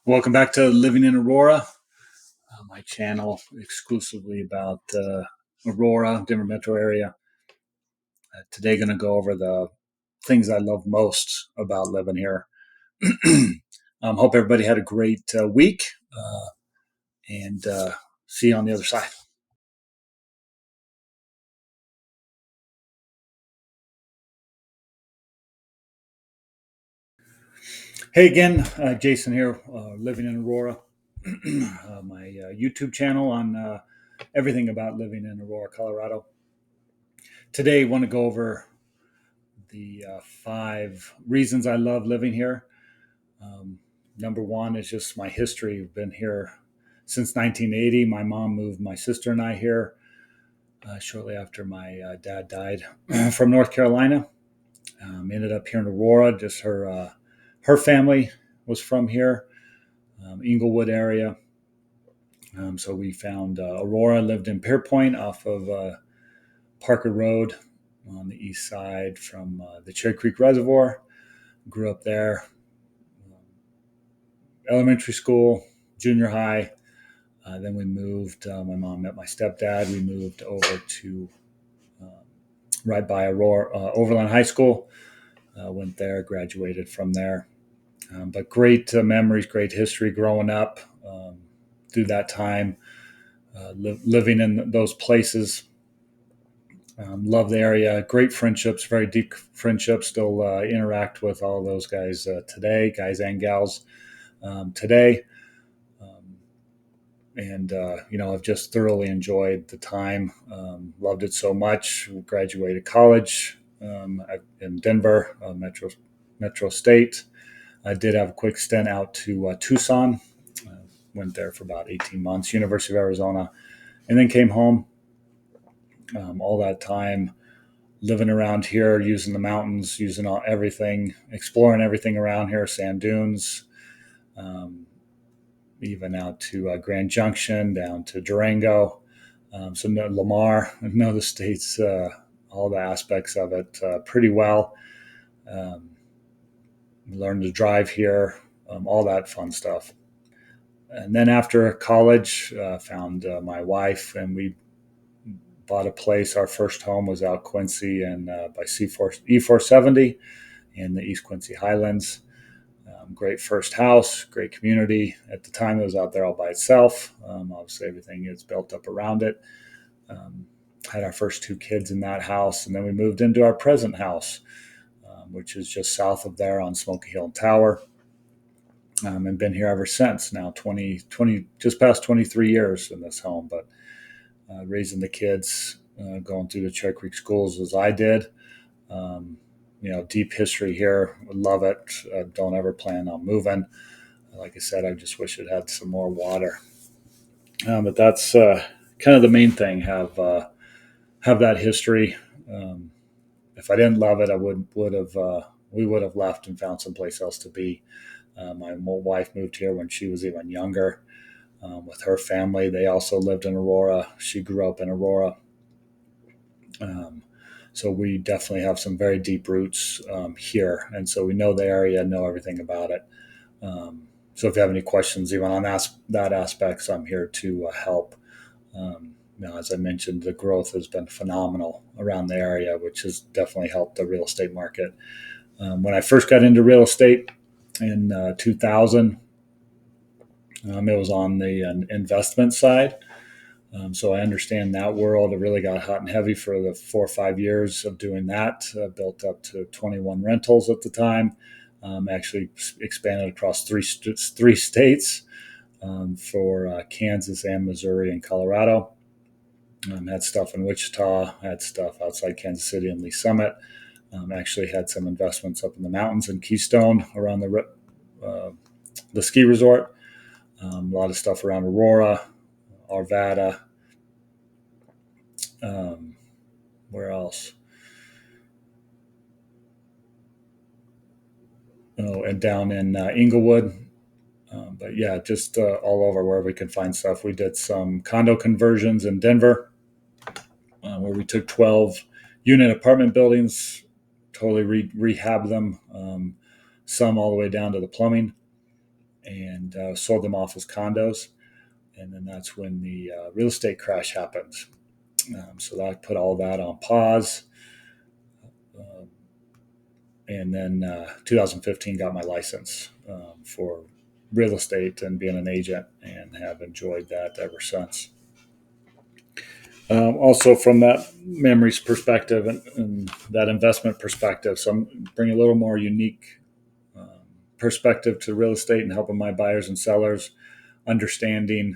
Welcome back to Living in Aurora, my channel exclusively about Aurora, Denver metro area. Today, going to go over the things I love most about living here. Hope everybody had a great week, and see you on the other side. Hey again, Jason here, living in Aurora. My YouTube channel on everything about living in Aurora, Colorado. Today, I want to go over the 5 reasons I love living here. Number one is just my history. I've been here since 1980. My mom moved my sister and I here shortly after my dad died from North Carolina. Ended up here in Aurora. Just her family was from here, Inglewood area. So we found Aurora. Lived in Pierpoint off of Parker Road on the east side from the Cherry Creek Reservoir. Grew up there. Elementary school, junior high. Then we moved. My mom met my stepdad. We moved over to right by Aurora Overland High School. Went there, graduated from there. But great memories, great history growing up through that time, living in those places. Love the area. Great friendships, very deep friendships. Still interact with all those guys today, guys and gals today. And I've just thoroughly enjoyed the time. Loved it so much. Graduated college in Denver, Metro State. I did have a quick stint out to Tucson. Went there for about 18 months, University of Arizona, and then came home. All that time living around here, using the mountains, using everything, exploring everything around here, sand dunes, even out to Grand Junction, down to Durango. So Lamar, I know the states, all the aspects of it pretty well. Learned to drive here, all that fun stuff. And then after college, found my wife, and we bought a place. Our first home was out Quincy and by E470 in the East Quincy Highlands. Great first house, great community. At the time, it was out there all by itself. Obviously, everything is built up around it. Had our first 2 kids in that house, and then we moved into our present house, which is just south of there on Smoky Hill and Tower, and been here ever since. Now 20, just past 23 years in this home, but raising the kids, going through the Cherry Creek schools as I did. Deep history here. Love it. Don't ever plan on moving. Like I said, I just wish it had some more water. But that's kind of the main thing. Have that history. If I didn't love it, I would have. We would have left and found someplace else to be. My wife moved here when she was even younger with her family. They also lived in Aurora. She grew up in Aurora. So we definitely have some very deep roots here. And so we know the area, know everything about it. So if you have any questions, even on that aspects, I'm here to help. As I mentioned, the growth has been phenomenal around the area, which has definitely helped the real estate market. When I first got into real estate in 2000, it was on the investment side. So I understand that world. It really got hot and heavy for the 4 or 5 years of doing that. Built up to 21 rentals at the time. Actually expanded across three states for Kansas and Missouri and Colorado. Had stuff in Wichita. Had stuff outside Kansas City and Lee Summit. Actually had some investments up in the mountains in Keystone around the ski resort. A lot of stuff around Aurora, Arvada. Where else? Oh, and down in Inglewood. But yeah, just all over where we can find stuff. We did some condo conversions in Denver, where we took 12 unit apartment buildings, totally rehab them, some all the way down to the plumbing, and sold them off as condos. And then that's when the real estate crash happened. So that put all that on pause. Um, and then 2015 got my license for real estate and being an agent, and have enjoyed that ever since. Also, from that memories perspective and that investment perspective, so I'm bringing a little more unique um, perspective to real estate and helping my buyers and sellers understanding,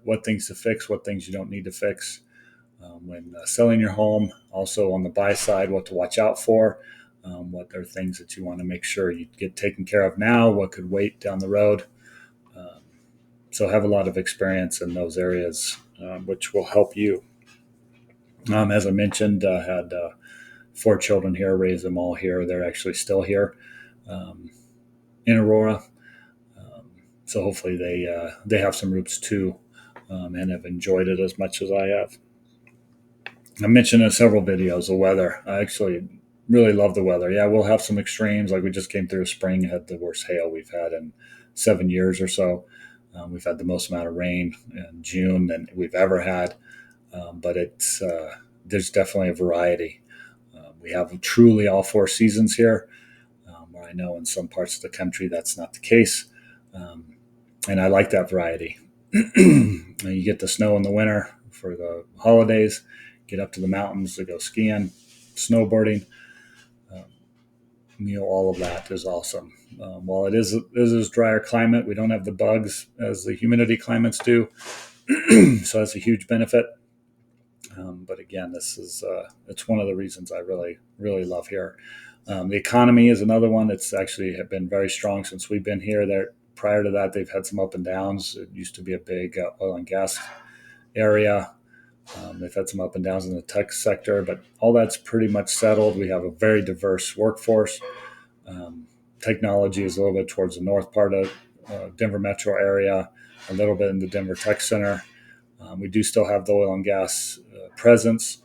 what things to fix, what things you don't need to fix when selling your home. Also on the buy side, what to watch out for, what are things that you want to make sure you get taken care of now, what could wait down the road. Um, so I have a lot of experience in those areas, which will help you. As I mentioned, I had 4 children here, raised them all here. They're actually still here um, in Aurora. Um, so hopefully they have some roots too, and have enjoyed it as much as I have. I mentioned in several videos the weather. I actually really love the weather. Yeah, we'll have some extremes. Like we just came through spring, had the worst hail we've had in 7 years or so. We've had the most amount of rain in June than we've ever had. But there's definitely a variety. We have truly all 4 seasons here, where I know in some parts of the country that's not the case. Um, and I like that variety. You get the snow in the winter for the holidays, get up to the mountains to go skiing, snowboarding. Um, all of that is awesome. While it is a drier climate, we don't have the bugs as the humidity climates do. So that's a huge benefit. But again, it's one of the reasons I really, really love here. The economy is another one that's actually have been very strong since we've been here. There, prior to that, they've had some up and downs. It used to be a big oil and gas area. They've had some up and downs in the tech sector, but all that's pretty much settled. We have a very diverse workforce. Um, Technology is a little bit towards the north part of Denver metro area, a little bit in the Denver Tech Center. We do still have the oil and gas presence,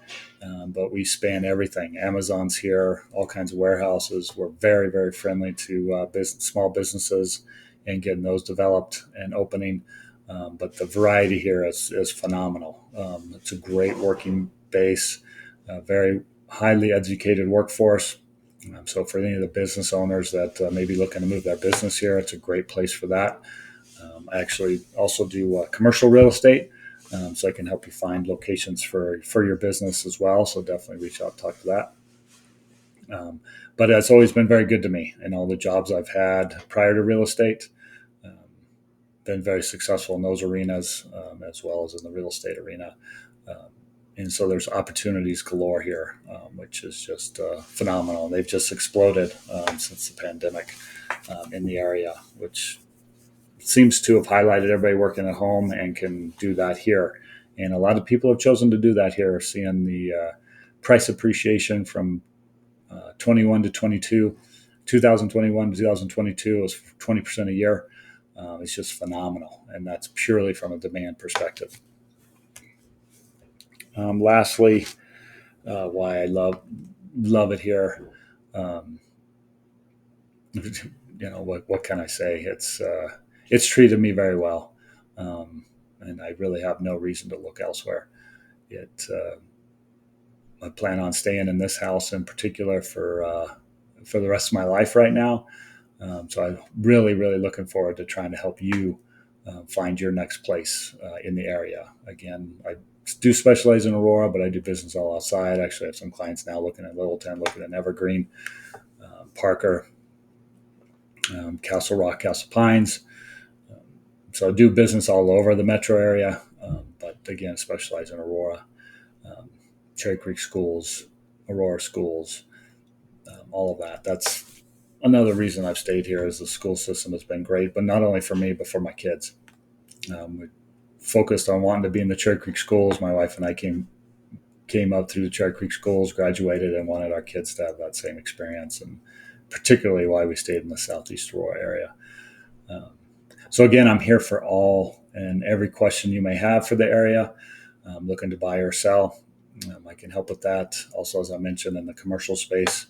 but we span everything. Amazon's here, all kinds of warehouses. We're very, very friendly to small businesses and getting those developed and opening. But the variety here is phenomenal. It's a great working base, very highly educated workforce. So for any of the business owners that may be looking to move their business here, it's a great place for that. I actually also do commercial real estate. So I can help you find locations for your business as well. So definitely reach out, talk to that. But it's always been very good to me, and all the jobs I've had prior to real estate. Um, been very successful in those arenas, as well as in the real estate arena. Um, and so there's opportunities galore here, which is just phenomenal. They've just exploded since the pandemic in the area, which seems to have highlighted everybody working at home and can do that here. And a lot of people have chosen to do that here, seeing the price appreciation from 21 to 22, 2021 to 2022 was 20% a year. It's just phenomenal. And that's purely from a demand perspective. Lastly, why I love it here. Um, what can I say? It's treated me very well, and I really have no reason to look elsewhere. I plan on staying in this house in particular for the rest of my life right now. So I'm really, really looking forward to trying to help you find your next place in the area. Again, I do specialize in Aurora, but I do business all outside. Actually, I have some clients now looking at Littleton, looking at Evergreen, Parker, Castle Rock, Castle Pines. So I do business all over the metro area, but again, specialize in Aurora, um, Cherry Creek schools, Aurora schools, all of that. That's another reason I've stayed here is the school system has been great, but not only for me, but for my kids. We focused on wanting to be in the Cherry Creek schools. My wife and I came up through the Cherry Creek schools, graduated, and wanted our kids to have that same experience, and particularly why we stayed in the Southeast Aurora area. Um, so again, I'm here for all and every question you may have for the area. Looking to buy or sell, I can help with that. Also, as I mentioned, in the commercial space,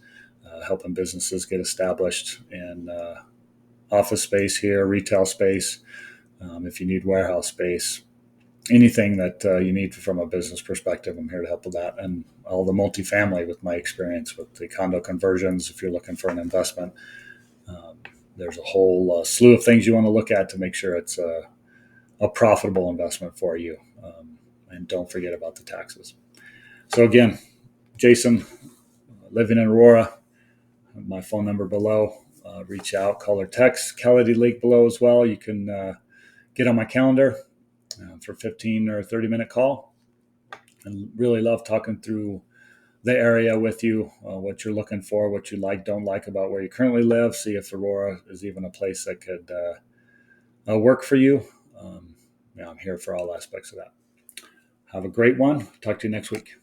helping businesses get established and office space here, retail space, if you need warehouse space, anything that you need from a business perspective, I'm here to help with that. And all the multifamily with my experience with the condo conversions, if you're looking for an investment, um, there's a whole slew of things you want to look at to make sure it's a profitable investment for you. And don't forget about the taxes. So again, Jason, living in Aurora, my phone number below. Reach out, call or text. Calendar link below as well. You can get on my calendar for 15 or 30-minute call. And really love talking through the area with you, what you're looking for, what you like, don't like about where you currently live. See if Aurora is even a place that could work for you. I'm here for all aspects of that. Have a great one. Talk to you next week.